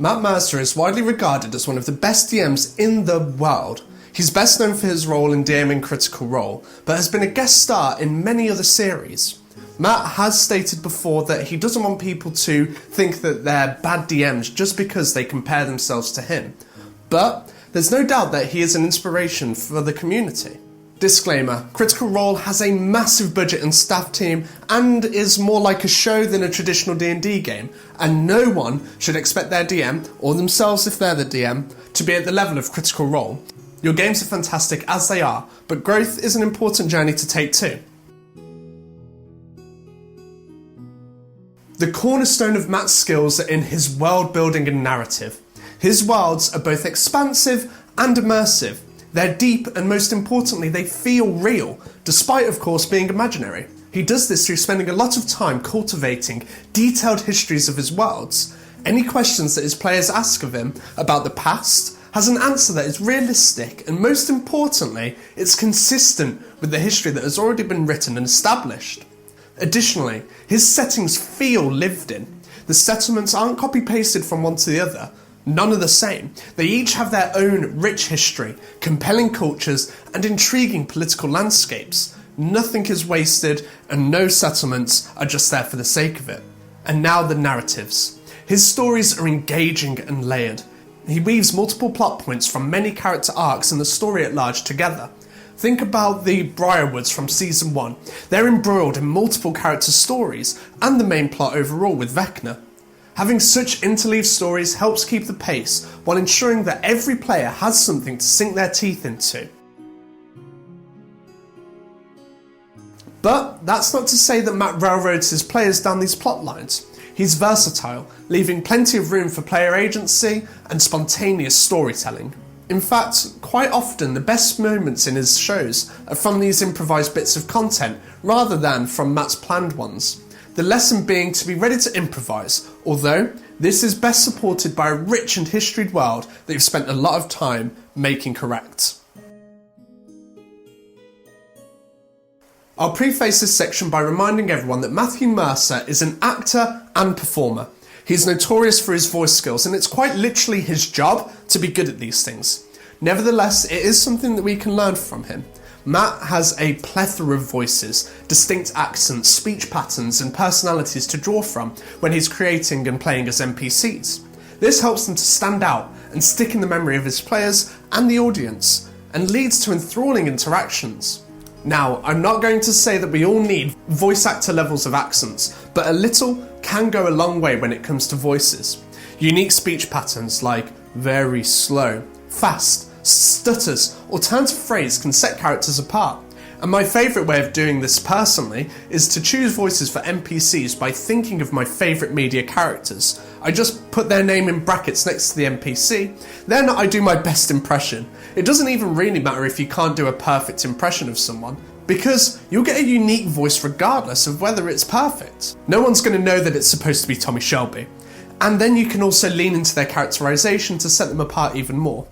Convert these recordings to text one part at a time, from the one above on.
Matt Mercer is widely regarded as one of the best DMs in the world. He's best known for his role in DMing Critical Role, but has been a guest star in many other series. Matt has stated before that he doesn't want people to think that they're bad DMs just because they compare themselves to him. But there's no doubt that he is an inspiration for the community. Disclaimer, Critical Role has a massive budget and staff team and is more like a show than a traditional D&D game, and no one should expect their DM, or themselves if they're the DM, to be at the level of Critical Role. Your games are fantastic as they are, but growth is an important journey to take too. The cornerstone of Matt's skills are in his world building and narrative. His worlds are both expansive and immersive. They're deep and most importantly they feel real, despite of course being imaginary. He does this through spending a lot of time cultivating detailed histories of his worlds. Any questions that his players ask of him about the past has an answer that is realistic and most importantly, it's consistent with the history that has already been written and established. Additionally, his settings feel lived in. The settlements aren't copy-pasted from one to the other. None are the same. They each have their own rich history, compelling cultures, and intriguing political landscapes. Nothing is wasted, and no settlements are just there for the sake of it. And now the narratives. His stories are engaging and layered. He weaves multiple plot points from many character arcs and the story at large together. Think about the Briarwoods from Season 1. They're embroiled in multiple character stories, and the main plot overall with Vecna. Having such interleaved stories helps keep the pace, while ensuring that every player has something to sink their teeth into. But that's not to say that Matt railroads his players down these plot lines. He's versatile, leaving plenty of room for player agency and spontaneous storytelling. In fact, quite often the best moments in his shows are from these improvised bits of content, rather than from Matt's planned ones. The lesson being to be ready to improvise, although this is best supported by a rich and historied world that you've spent a lot of time making correct. I'll preface this section by reminding everyone that Matthew Mercer is an actor and performer. He's notorious for his voice skills, and it's quite literally his job to be good at these things. Nevertheless, it is something that we can learn from him. Matt has a plethora of voices, distinct accents, speech patterns and personalities to draw from when he's creating and playing as NPCs. This helps him to stand out and stick in the memory of his players and the audience, and leads to enthralling interactions. Now, I'm not going to say that we all need voice actor levels of accents, but a little can go a long way when it comes to voices. Unique speech patterns like very slow, fast, stutters, or turns of phrase can set characters apart. And my favourite way of doing this personally is to choose voices for NPCs by thinking of my favourite media characters. I just put their name in brackets next to the NPC, then I do my best impression. It doesn't even really matter if you can't do a perfect impression of someone, because you'll get a unique voice regardless of whether it's perfect. No one's going to know that it's supposed to be Tommy Shelby. And then you can also lean into their characterization to set them apart even more.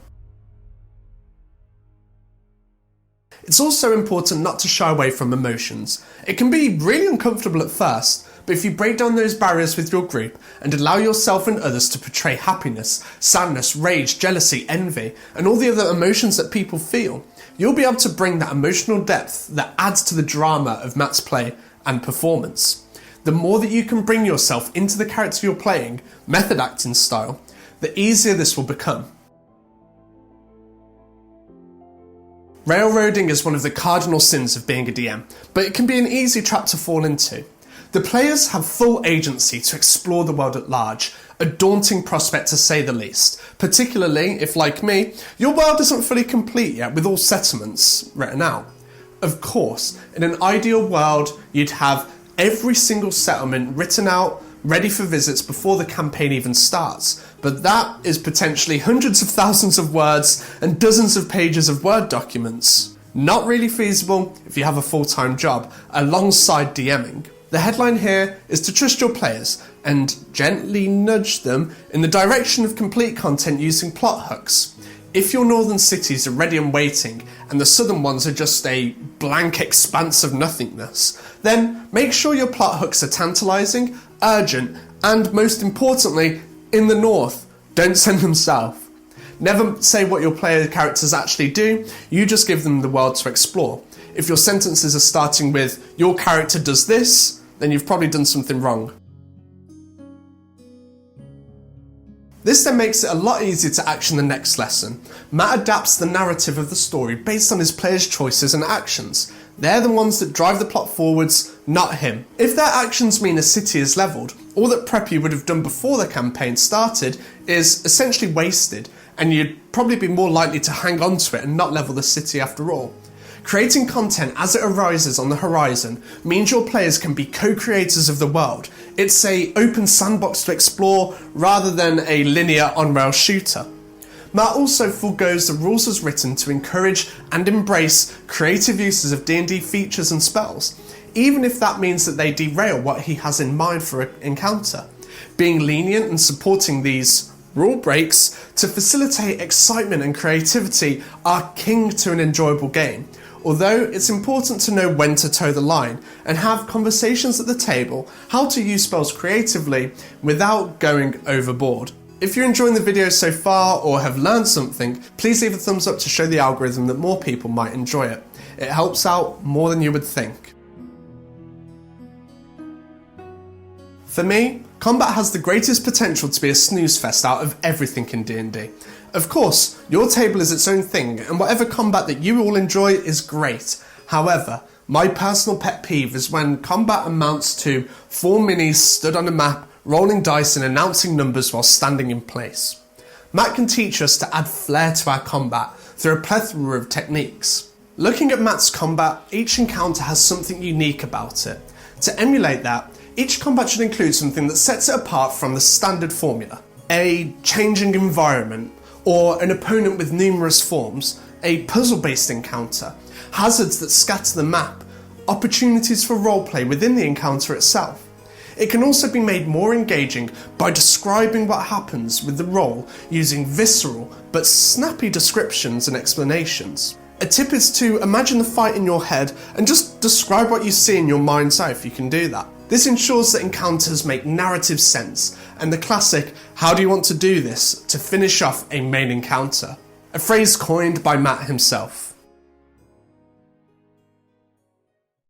It's also important not to shy away from emotions. It can be really uncomfortable at first, but if you break down those barriers with your group and allow yourself and others to portray happiness, sadness, rage, jealousy, envy, and all the other emotions that people feel, you'll be able to bring that emotional depth that adds to the drama of Matt's play and performance. The more that you can bring yourself into the character you're playing, method acting style, the easier this will become. Railroading is one of the cardinal sins of being a DM, but it can be an easy trap to fall into. The players have full agency to explore the world at large, a daunting prospect to say the least, particularly if, like me, your world isn't fully complete yet with all settlements written out. Of course, in an ideal world, you'd have every single settlement written out, ready for visits before the campaign even starts, but that is potentially hundreds of thousands of words and dozens of pages of Word documents. Not really feasible if you have a full-time job alongside DMing. The headline here is to trust your players and gently nudge them in the direction of complete content using plot hooks. If your northern cities are ready and waiting, and the southern ones are just a blank expanse of nothingness, then make sure your plot hooks are tantalising, urgent, and most importantly, in the north. Don't send them south. Never say what your player characters actually do, you just give them the world to explore. If your sentences are starting with, your character does this, then you've probably done something wrong. This then makes it a lot easier to action the next lesson. Matt adapts the narrative of the story based on his players' choices and actions. They're the ones that drive the plot forwards, not him. If their actions mean a city is levelled, all that Preppy would have done before the campaign started is essentially wasted, and you'd probably be more likely to hang on to it and not level the city after all. Creating content as it arises on the horizon means your players can be co-creators of the world. It's an open sandbox to explore rather than a linear on-rail shooter. Matt also forgoes the rules as written to encourage and embrace creative uses of D&D features and spells, even if that means that they derail what he has in mind for an encounter. Being lenient and supporting these rule breaks to facilitate excitement and creativity are king to an enjoyable game. Although it's important to know when to toe the line and have conversations at the table how to use spells creatively without going overboard. If you're enjoying the video so far or have learned something, please leave a thumbs up to show the algorithm that more people might enjoy it. It helps out more than you would think. For me, combat has the greatest potential to be a snooze fest out of everything in D&D. Of course, your table is its own thing, and whatever combat that you all enjoy is great. However, my personal pet peeve is when combat amounts to 4 minis stood on a map, rolling dice and announcing numbers while standing in place. Matt can teach us to add flair to our combat through a plethora of techniques. Looking at Matt's combat, each encounter has something unique about it. To emulate that, each combat should include something that sets it apart from the standard formula. A changing environment, or an opponent with numerous forms, a puzzle-based encounter, hazards that scatter the map, opportunities for roleplay within the encounter itself. It can also be made more engaging by describing what happens with the role using visceral but snappy descriptions and explanations. A tip is to imagine the fight in your head and just describe what you see in your mind's eye if you can do that. This ensures that encounters make narrative sense, and the classic, how do you want to do this, to finish off a main encounter. A phrase coined by Matt himself.